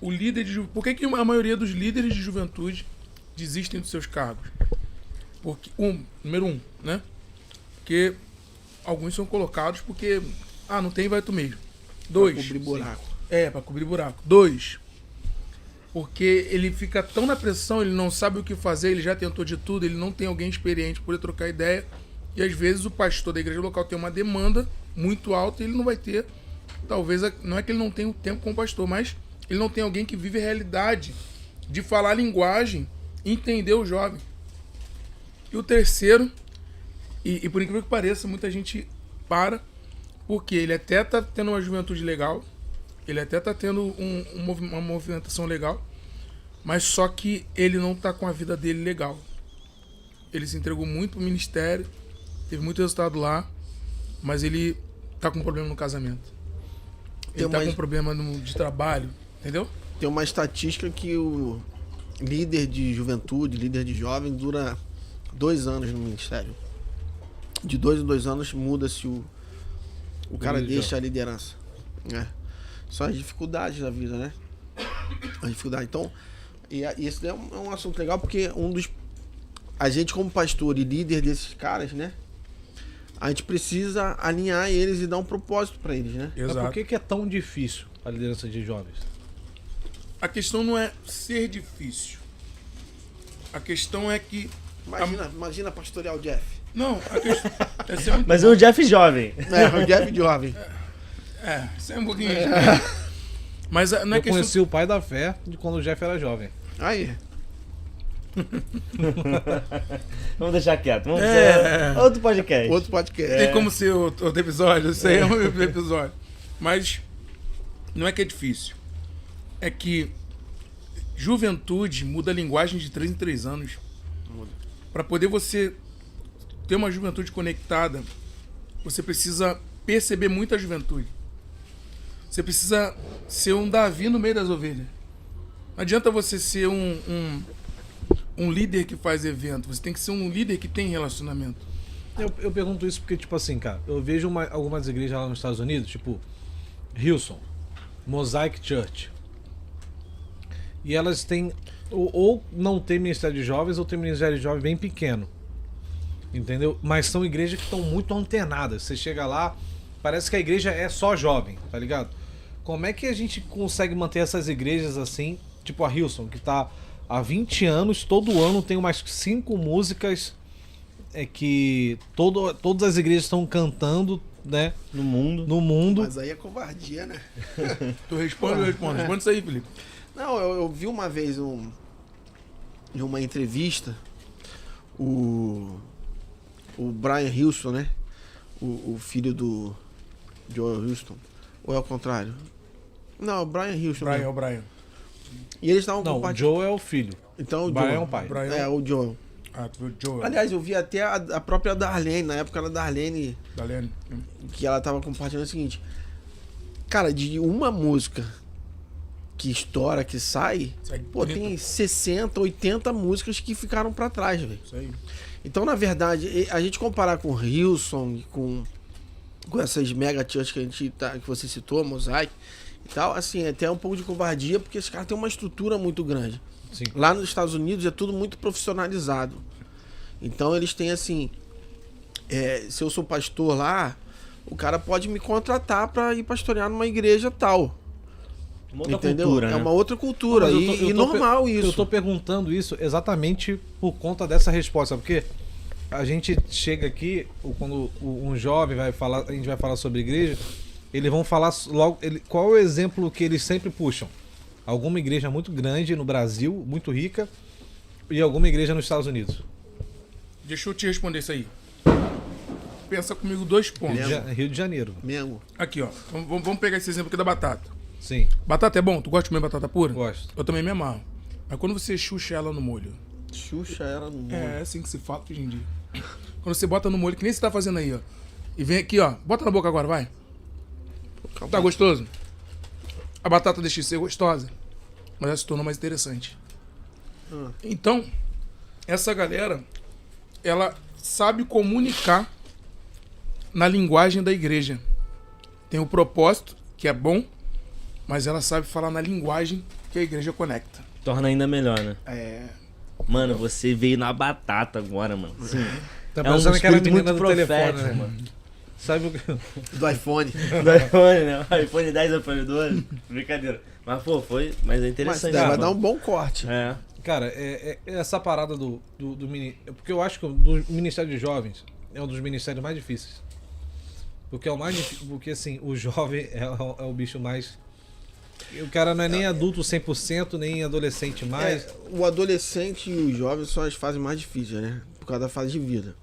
o líder de juventude... Por que a maioria dos líderes de juventude desistem dos seus cargos? Porque, número um, né? Porque alguns são colocados porque... Ah, não tem, vai tu mesmo. 2. Pra cobrir buraco. Pra cobrir buraco. 2. Porque ele fica tão na pressão, ele não sabe o que fazer, ele já tentou de tudo, ele não tem alguém experiente para poder trocar ideia. E às vezes o pastor da igreja local tem uma demanda muito alta e ele não vai ter... Talvez, não é que ele não tenha o tempo como pastor, mas ele não tem alguém que vive a realidade de falar a linguagem e entender o jovem. E o terceiro, e por incrível que pareça, muita gente para, porque ele até tá tendo uma juventude legal, ele até tá tendo uma movimentação legal, mas só que ele não tá com a vida dele legal. Ele se entregou muito pro ministério, teve muito resultado lá, mas ele tá com um problema no casamento. Ele tá com um problema de trabalho, entendeu? Tem uma estatística que o líder de juventude, líder de jovem, dura 2 anos no ministério. De 2 em 2 anos muda-se o cara deixa a liderança. São as dificuldades da vida, né? A dificuldade. Então, e esse é um assunto legal porque a gente como pastor e líder desses caras, né? A gente precisa alinhar eles e dar um propósito para eles, né? Exato. Mas por que é tão difícil a liderança de jovens? A questão não é ser difícil. A questão é que... Imagina pastorear o Jeff. Não, a questão é ser muito... Mas é o Jeff jovem. O Jeff jovem. Isso é um pouquinho... Mas não é Eu questão... conheci o pai da fé de quando o Jeff era jovem. Aí. Vamos deixar quieto. Vamos fazer outro podcast. Outro podcast. Tem como ser outro episódio, isso aí é um episódio. Mas não é que é difícil. É que juventude muda a linguagem de 3 em 3 anos. Para poder você ter uma juventude conectada, você precisa perceber muito a juventude. Você precisa ser um Davi no meio das ovelhas. Não adianta você ser um líder que faz evento. Você tem que ser um líder que tem relacionamento. Eu pergunto isso porque, tipo assim, cara, eu vejo algumas igrejas lá nos Estados Unidos, tipo Hillsong, Mosaic Church. E elas têm, ou não tem ministério de jovens, ou tem ministério de jovens bem pequeno. Entendeu? Mas são igrejas que estão muito antenadas. Você chega lá, parece que a igreja é só jovem, tá ligado? Como é que a gente consegue manter essas igrejas assim, tipo a Hillsong, que tá há 20 anos, todo ano tem umas 5 músicas que todas as igrejas estão cantando, né? No mundo. Mas aí é covardia, né? Tu responde, eu respondo. Responde isso aí, Felipe. Não, eu vi uma vez em uma entrevista o Brian Wilson, né? O filho do Joel Houston. Ou é o contrário? Não, o Brian Wilson. Brian é o Brian. E eles estavam Não, o Joel é o filho. Então o Brian Joel é o pai. Brian... É, o Joel. Ah, tu viu o Joel. Aliás, eu vi até a própria Darlene, na época da Darlene, Darlene. que ela tava compartilhando o seguinte. Cara, de uma música que estoura, que sai, pô, tem 60, 80 músicas que ficaram pra trás, velho. Isso aí. Então, na verdade, a gente comparar com Hillsong, com essas mega church que você citou, Mosaic e tal, assim, é até um pouco de covardia, porque esses caras têm uma estrutura muito grande. Sim. Lá nos Estados Unidos é tudo muito profissionalizado. Então eles têm assim, se eu sou pastor lá, o cara pode me contratar para ir pastorear numa igreja tal. Uma outra entendeu? cultura, É né? uma outra cultura e normal isso. Eu tô perguntando isso exatamente por conta dessa resposta, porque a gente chega aqui, quando um jovem vai falar, a gente vai falar sobre igreja, eles vão falar logo, qual é o exemplo que eles sempre puxam? Alguma igreja muito grande no Brasil, muito rica, e alguma igreja nos Estados Unidos. Deixa eu te responder isso aí. Pensa comigo 2 pontos. Rio de Janeiro. Mesmo. Aqui, ó. Vamos pegar esse exemplo aqui da batata. Sim. Batata é bom? Tu gosta de comer batata pura? Gosto. Eu também me amarro. Mas quando você xuxa ela no molho... Xuxa ela no molho. É assim que se fala hoje em dia. Quando você bota no molho, que nem você tá fazendo aí, ó. E vem aqui, ó. Bota na boca agora, vai. Tá gostoso? A batata deixa de ser gostosa, mas ela se tornou mais interessante. Então, essa galera, ela sabe comunicar na linguagem da igreja. Tem o propósito, que é bom, mas ela sabe falar na linguagem que a igreja conecta. Torna ainda melhor, né? Mano, você veio na batata agora, mano. Sim. Tá É um pensando naquela espírito menina muito do telefone, profético, né? mano. Sabe o que... Do iPhone. Do iPhone, né? iPhone 10, iPhone 12. Brincadeira. Mas, pô, foi. Mas é Mas interessante. vai mano. dar um bom corte. É. Cara, essa parada do porque eu acho que o Ministério de Jovens é um dos ministérios mais difíceis. Porque é o mais difícil, porque assim, o jovem é o bicho mais... O cara não é nem adulto 100%, nem adolescente mais. O adolescente e o jovem são as fases mais difíceis, né? Por causa da fase de vida.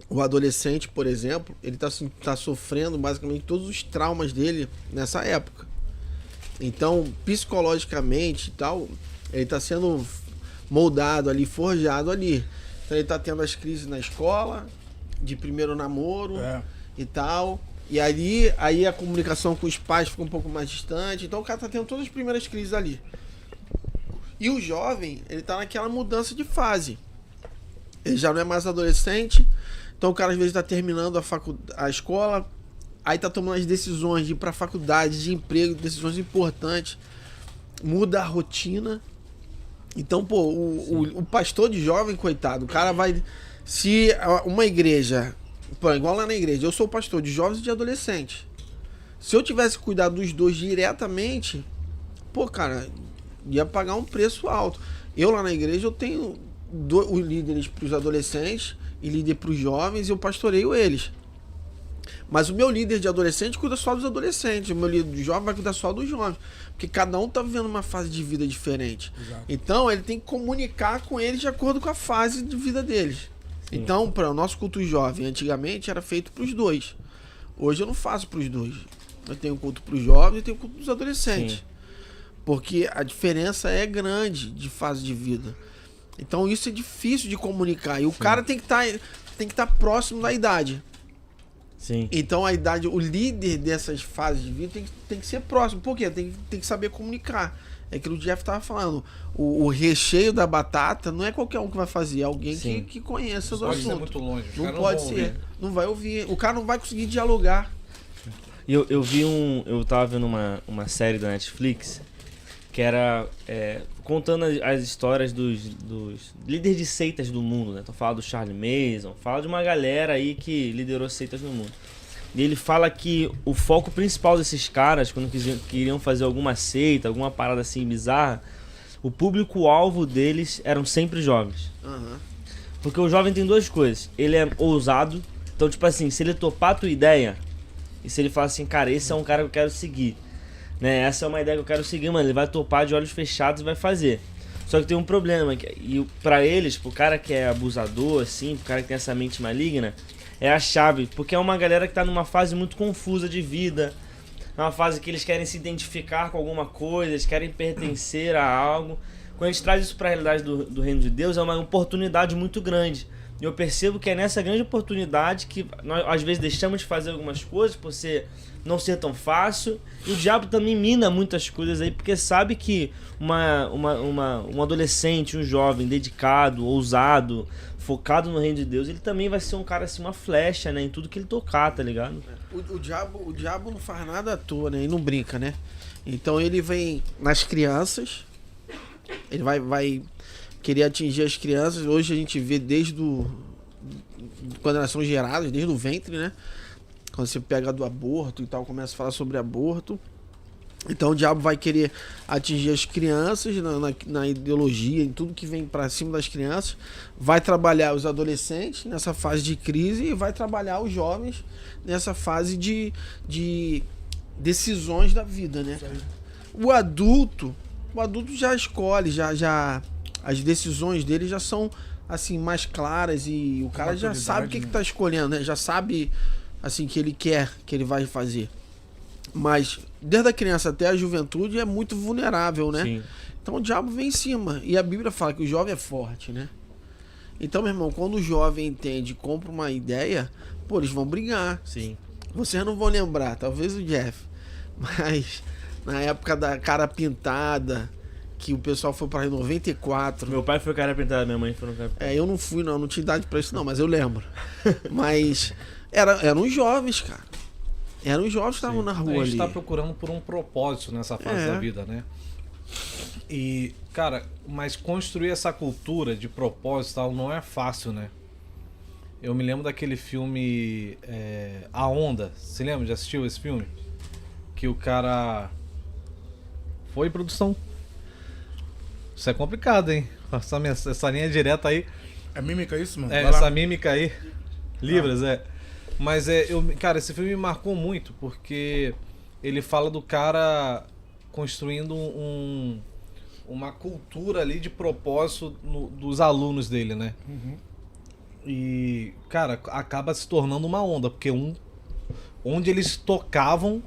O adolescente, por exemplo, ele tá sofrendo basicamente todos os traumas dele nessa época. Então, psicologicamente e tal, ele tá sendo moldado ali, forjado ali. Então ele tá tendo as crises na escola, de primeiro namoro e tal. E aí a comunicação com os pais fica um pouco mais distante. Então o cara tá tendo todas as primeiras crises ali. E o jovem, ele tá naquela mudança de fase. Ele já não é mais adolescente. Então o cara às vezes tá terminando a escola. Aí tá tomando as decisões de ir pra faculdade, de emprego, decisões importantes. Muda a rotina. Então, pô, o pastor de jovem, coitado, o cara vai... Se uma igreja... Pô, igual lá na igreja, eu sou pastor de jovens e de adolescentes. Se eu tivesse cuidado dos dois diretamente, pô, cara, ia pagar um preço alto. Eu lá na igreja, eu tenho os líderes para os adolescentes e líder para os jovens e eu pastoreio eles. Mas o meu líder de adolescente cuida só dos adolescentes, o meu líder de jovem vai cuidar só dos jovens. Porque cada um tá vivendo uma fase de vida diferente. Exato. Então ele tem que comunicar com eles de acordo com a fase de vida deles. Sim. Então, para o nosso culto jovem, antigamente era feito para os dois. Hoje eu não faço para os dois. Eu tenho culto para os jovens e tenho culto para os adolescentes. Sim. Porque a diferença é grande de fase de vida. Então isso é difícil de comunicar. E o cara tem que estar próximo da idade. Sim. Então a idade, o líder dessas fases de vida tem que ser próximo. Por quê? Tem que saber comunicar. É aquilo que o Jeff estava falando. O recheio da batata não é qualquer um que vai fazer. É alguém que conheça do assunto. Muito longe. Não pode ser. Ouvir. Não vai ouvir. O cara não vai conseguir dialogar. Eu vi eu tava vendo uma série da Netflix que era contando as histórias dos líderes de seitas do mundo, né? Então fala do Charlie Manson, fala de uma galera aí que liderou seitas no mundo. E ele fala que o foco principal desses caras, quando queriam fazer alguma seita, alguma parada assim bizarra, o público-alvo deles eram sempre jovens. Uhum. Porque o jovem tem duas coisas. Ele é ousado, então tipo assim, se ele topar a tua ideia, e se ele falar assim, cara, esse é um cara que eu quero seguir, né? Essa é uma ideia que eu quero seguir, mano, ele vai topar de olhos fechados e vai fazer. Só que tem um problema, e pra eles, pro cara que é abusador, assim, pro cara que tem essa mente maligna, é a chave, porque é uma galera que tá numa fase muito confusa de vida, uma fase que eles querem se identificar com alguma coisa, eles querem pertencer a algo. Quando a gente traz isso pra realidade do reino de Deus, é uma oportunidade muito grande. E eu percebo que é nessa grande oportunidade que nós às vezes deixamos de fazer algumas coisas por não ser tão fácil. E o diabo também mina muitas coisas aí, porque sabe que um adolescente, um jovem dedicado, ousado, focado no reino de Deus, ele também vai ser um cara assim, uma flecha, né, em tudo que ele tocar, tá ligado? O diabo não faz nada à toa, né? E não brinca, né? Então ele vem nas crianças, ele vai querer atingir as crianças. Hoje a gente vê desde quando elas são geradas, desde o ventre, né? Quando você pega do aborto e tal, começa a falar sobre aborto. Então o diabo vai querer atingir as crianças na ideologia, em tudo que vem pra cima das crianças. Vai trabalhar os adolescentes nessa fase de crise e vai trabalhar os jovens nessa fase de decisões da vida, né? O adulto já escolhe, já as decisões dele já são assim mais claras e o cara já sabe o que tá escolhendo, né? Já sabe assim que ele quer, que ele vai fazer. Mas desde a criança até a juventude é muito vulnerável, né? Sim. Então o diabo vem em cima. E a Bíblia fala que o jovem é forte, né? Então, meu irmão, quando o jovem entende e compra uma ideia, pô, eles vão brigar. Sim. Vocês não vão lembrar, talvez o Jeff, mas na época da cara pintada, que o pessoal foi pra 94. Meu pai foi cara pintado, minha mãe foi no cara pintado. Eu não fui, não tinha idade pra isso não, mas eu lembro. Mas eram jovens, cara. Eram os jovens que estavam na A rua gente ali. tá procurando por um propósito nessa fase da vida, né? E, cara, mas construir essa cultura de propósito e tal não é fácil, né? Eu me lembro daquele filme A Onda. Você lembra? Já assistiu esse filme? Que o cara... Foi produção. Isso é complicado, hein? Essa linha direta aí. É mímica isso, mano? É, Vai lá. essa mímica aí. Libras, Mas cara, esse filme me marcou muito, porque ele fala do cara construindo uma cultura ali de propósito dos alunos dele, né? E, cara, acaba se tornando uma onda, porque onde eles tocavam,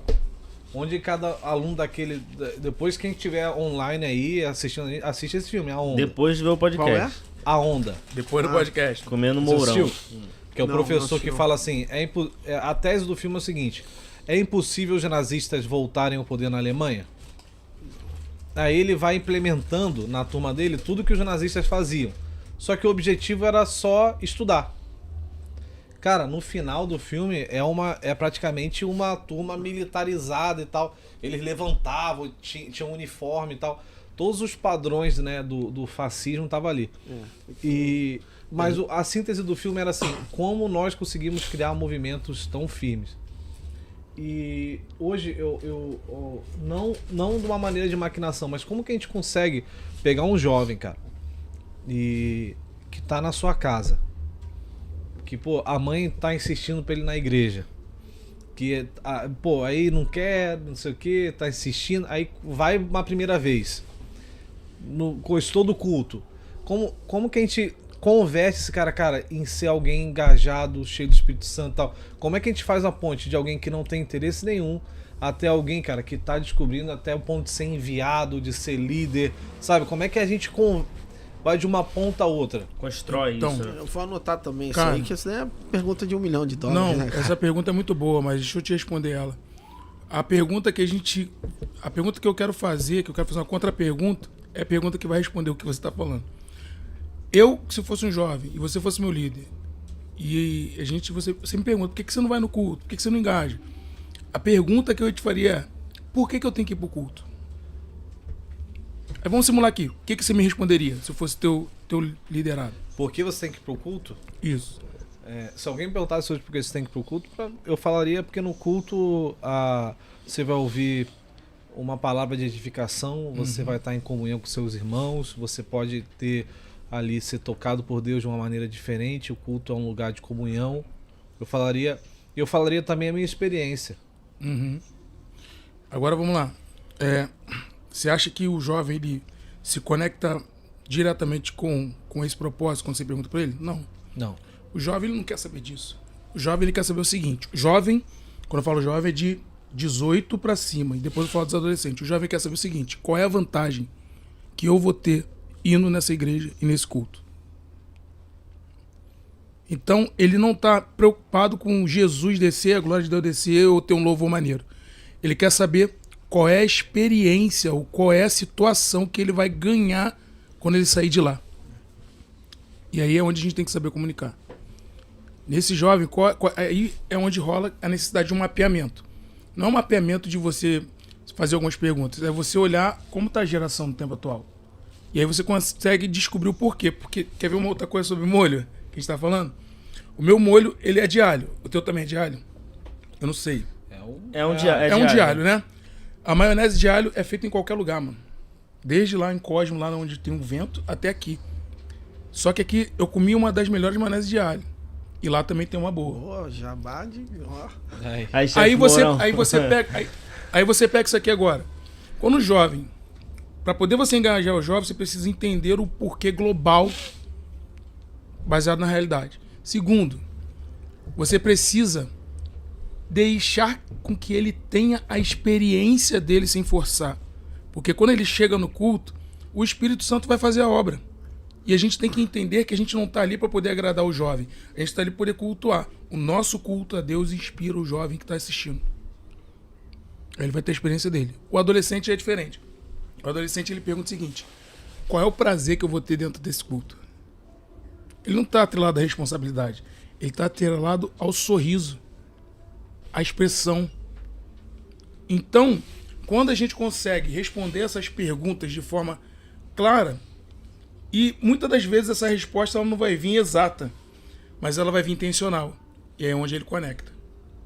onde cada aluno daquele... Depois quem estiver online aí assistindo, assiste esse filme, A Onda. Depois de ver o podcast. Qual é? A Onda. Depois do podcast. Comendo Você mourão. assistiu? Que é o Não, professor não que assisti, fala assim, a tese do filme é o seguinte: é impossível os nazistas voltarem ao poder na Alemanha? Aí ele vai implementando na turma dele tudo que os nazistas faziam. Só que o objetivo era só estudar. Cara, no final do filme é praticamente uma turma militarizada e tal. Eles levantavam, tinham uniforme e tal. Todos os padrões, né, do fascismo estavam ali. Mas a síntese do filme era assim: como nós conseguimos criar movimentos tão firmes. E hoje eu não de uma maneira de maquinação, mas como que a gente consegue pegar um jovem, cara, e que tá na sua casa, que pô, a mãe tá insistindo pra ele ir na igreja, que pô, aí não quer, não sei o que, tá insistindo, aí vai uma primeira vez, gostou do culto, como que a gente converte esse cara, em ser alguém engajado, cheio do Espírito Santo e tal? Como é que a gente faz a ponte de alguém que não tem interesse nenhum até alguém, cara, que tá descobrindo até o ponto de ser enviado, de ser líder, sabe? Como é que a gente vai de uma ponta a outra? Constrói Então, isso. Eu vou anotar também Cara, isso aí, que essa é a pergunta de $1 milhão, Não, né, cara? essa pergunta é muito boa, mas deixa eu te responder ela. A pergunta que eu quero fazer uma contra-pergunta, é a pergunta que vai responder o que você está falando. Eu, se fosse um jovem e você fosse meu líder, e você me pergunta, por que você não vai no culto? Por que você não engaja? A pergunta que eu te faria é, por que eu tenho que ir pro culto? Aí vamos simular aqui. O que você me responderia se eu fosse teu liderado? Por que você tem que ir pro culto? Isso. Se alguém me perguntasse hoje por que você tem que ir pro culto, eu falaria porque no culto você vai ouvir uma palavra de edificação, você vai estar em comunhão com seus irmãos, você pode ter ali, ser tocado por Deus de uma maneira diferente. O culto é um lugar de comunhão. Eu falaria também a minha experiência. Agora vamos lá. Você acha que o jovem ele se conecta diretamente com esse propósito quando você pergunta para ele? Não. O jovem ele não quer saber disso. O jovem ele quer saber o seguinte: o jovem, quando eu falo jovem, é de 18 para cima, e depois eu falo dos adolescentes. O jovem quer saber o seguinte: qual é a vantagem que eu vou ter indo nessa igreja e nesse culto? Então ele não está preocupado com Jesus descer, a glória de Deus descer ou ter um louvor maneiro. Ele quer saber qual é a experiência ou qual é a situação que ele vai ganhar quando ele sair de lá. E aí é onde a gente tem que saber comunicar. Nesse jovem, aí é onde rola a necessidade de um mapeamento. Não é um mapeamento de você fazer algumas perguntas, é você olhar como está a geração no tempo atual. E aí você consegue descobrir o porquê. Porque, quer ver uma outra coisa sobre molho que a gente tá falando? O meu molho, ele é de alho. O teu também é de alho? Eu não sei. É um de alho, né? A maionese de alho é feita em qualquer lugar, mano. Desde lá em Cosmo, lá onde tem um vento, até aqui. Só que aqui eu comi uma das melhores maioneses de alho. E lá também tem uma boa. Pô, jabá de... Ó. Aí você pega isso aqui agora. Quando o jovem... Para poder você engajar o jovem, você precisa entender o porquê global baseado na realidade. Segundo, você precisa deixar com que ele tenha a experiência dele sem forçar. Porque quando ele chega no culto, o Espírito Santo vai fazer a obra. E a gente tem que entender que a gente não está ali para poder agradar o jovem. A gente está ali para poder cultuar. O nosso culto a Deus inspira o jovem que está assistindo. Ele vai ter a experiência dele. O adolescente é diferente. O adolescente ele pergunta o seguinte: qual é o prazer que eu vou ter dentro desse culto? Ele não está atrelado à responsabilidade. Ele está atrelado ao sorriso, à expressão, Então, quando a gente consegue responder essas perguntas de forma clara, e muitas das vezes essa resposta ela não vai vir exata, mas ela vai vir intencional. E é onde ele conecta.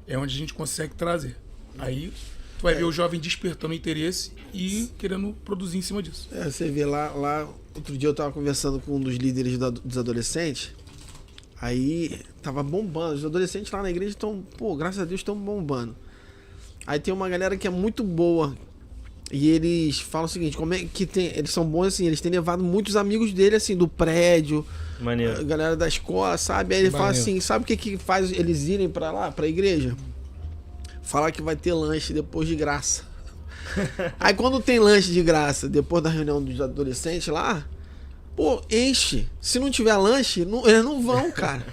É onde a gente consegue trazer. Aí tu vai ver o jovem despertando interesse e querendo produzir em cima disso. Você vê lá, outro dia eu tava conversando com um dos líderes dos adolescentes, aí tava bombando. Os adolescentes lá na igreja estão, graças a Deus, estão bombando. Aí tem uma galera que é muito boa. E eles falam o seguinte, como é que tem. Eles são bons assim, eles têm levado muitos amigos dele, assim, do prédio, Maneiro. a galera da escola, sabe? Aí ele fala assim, sabe o que faz eles irem pra lá, pra igreja? Falar que vai ter lanche depois de graça. Aí quando tem lanche de graça, depois da reunião dos adolescentes lá, enche. Se não tiver lanche, eles não vão, cara.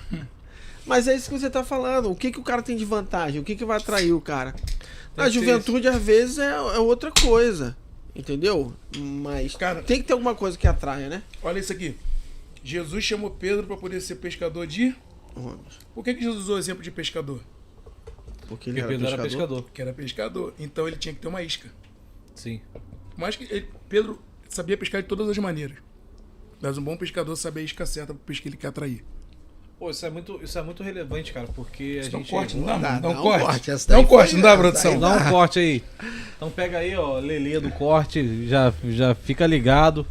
Mas é isso que você tá falando. O que o cara tem de vantagem? O que vai atrair o cara? A juventude, às vezes, é outra coisa. Entendeu? Mas cara, tem que ter alguma coisa que atraia, né? Olha isso aqui. Jesus chamou Pedro para poder ser pescador de... Por que Jesus usou o exemplo de pescador? Porque ele Pedro era pescador. Porque era pescador. Então ele tinha que ter uma isca. Sim. Mas que Pedro sabia pescar de todas as maneiras. Mas um bom pescador sabe a isca certa para o peixe que ele quer atrair. Pô, isso é muito relevante, cara, porque a Isso dá um gente... corte, não dá? Dá Dá um um corte. corte, essa Dá um daí corte, foi- não dá, essa produção? daí Dá um corte aí. Então pega aí, ó, Lelê do corte, já fica ligado,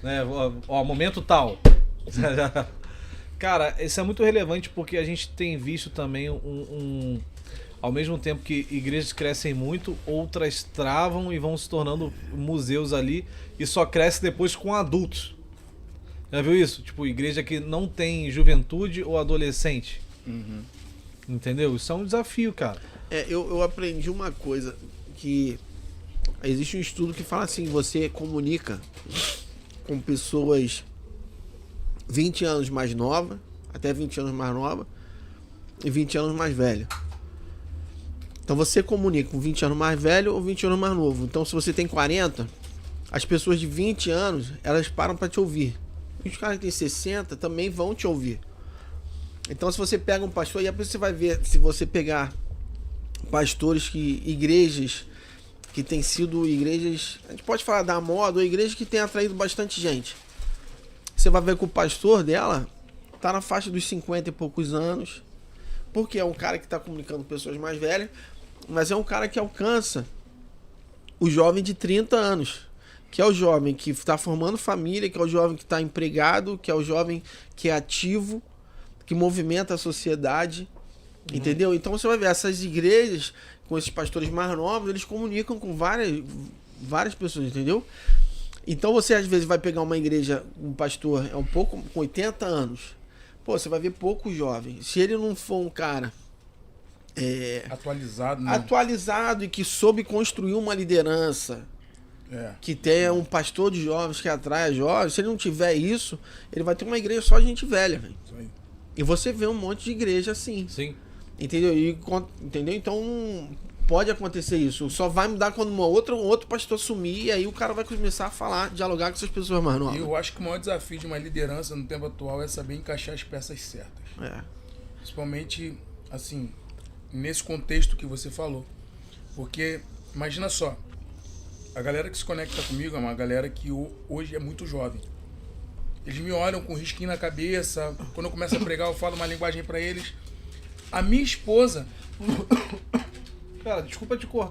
né? Ó, momento tal. Cara, isso é muito relevante porque a gente tem visto também ao mesmo tempo que igrejas crescem muito, outras travam e vão se tornando museus ali e só cresce depois com adultos. Já viu isso? Tipo, igreja que não tem juventude ou adolescente. Uhum. Entendeu? Isso é um desafio, cara. Eu aprendi uma coisa, que existe um estudo que fala assim, você comunica com pessoas 20 anos mais novas, até 20 anos mais nova e 20 anos mais velha. Então você comunica com 20 anos mais velho ou 20 anos mais novo. Então se você tem 40, as pessoas de 20 anos, elas param para te ouvir. E os caras que têm 60 também vão te ouvir. Então se você pega um pastor, e depois você vai ver, se você pegar pastores igrejas que têm sido igrejas, a gente pode falar da moda, ou igrejas que têm atraído bastante gente. Você vai ver que o pastor dela tá na faixa dos 50 e poucos anos, porque é um cara que está comunicando com pessoas mais velhas, mas é um cara que alcança o jovem de 30 anos, que é o jovem que está formando família, que é o jovem que está empregado, que é o jovem que é ativo, que movimenta a sociedade, entendeu? Então você vai ver essas igrejas com esses pastores mais novos, eles comunicam com várias pessoas, entendeu? Então você às vezes vai pegar uma igreja, um pastor é um pouco com 80 anos, você vai ver pouco jovem. Se ele não for um cara Atualizado, né? atualizado e que soube construir uma liderança, que tenha um pastor de jovens que atrai jovens, se ele não tiver isso, ele vai ter uma igreja só de gente velha, velho. Isso aí. E você vê um monte de igreja assim. Sim. Entendeu? Entendeu? Então pode acontecer isso. Só vai mudar quando um outro pastor sumir e aí o cara vai começar a falar, dialogar com essas pessoas mais novas. Eu acho que o maior desafio de uma liderança no tempo atual é saber encaixar as peças certas. Principalmente, assim, nesse contexto que você falou. Porque, imagina só, a galera que se conecta comigo é uma galera que hoje é muito jovem. Eles me olham com um risquinho na cabeça. Quando eu começo a pregar, eu falo uma linguagem pra eles. A minha esposa... Cara, desculpa te cortar.